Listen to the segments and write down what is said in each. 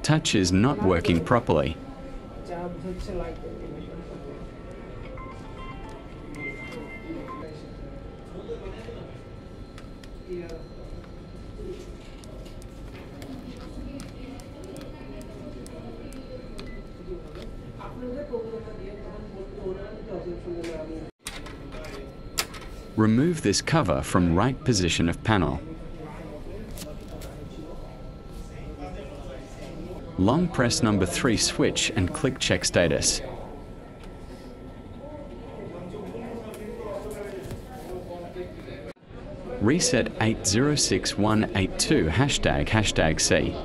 Touch is not working properly. Remove this cover from right position of panel. Long press number 3 switch and click check status. Reset 806182 ##C.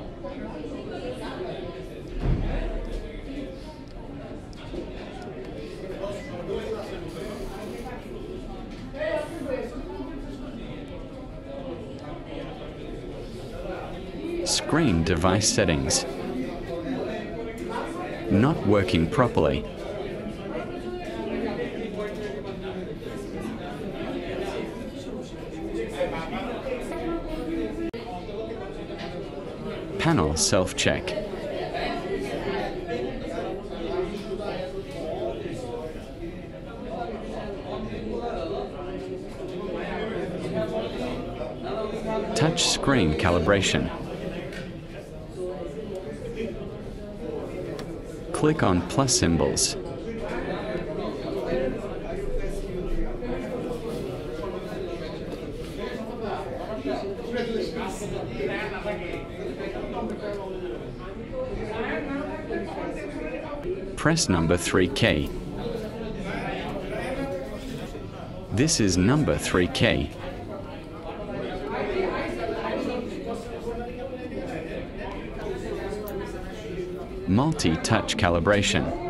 Screen device settings. Not working properly. Panel self-check. Touch screen calibration. Click on plus symbols. Press number 3 key. This is number 3 key. Multi-touch calibration.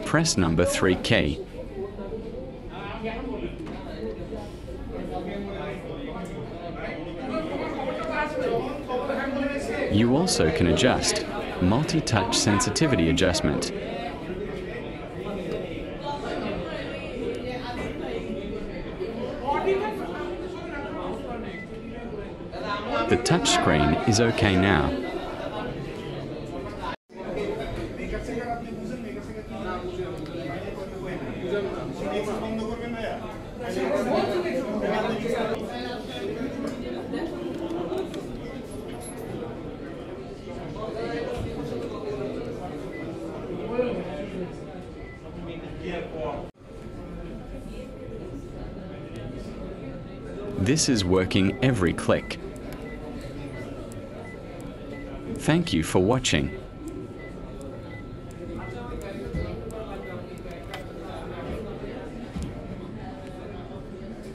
Press number 3 key. You also can adjust multi-touch sensitivity adjustment. The touch screen is okay now. This is working every click. Thank you for watching.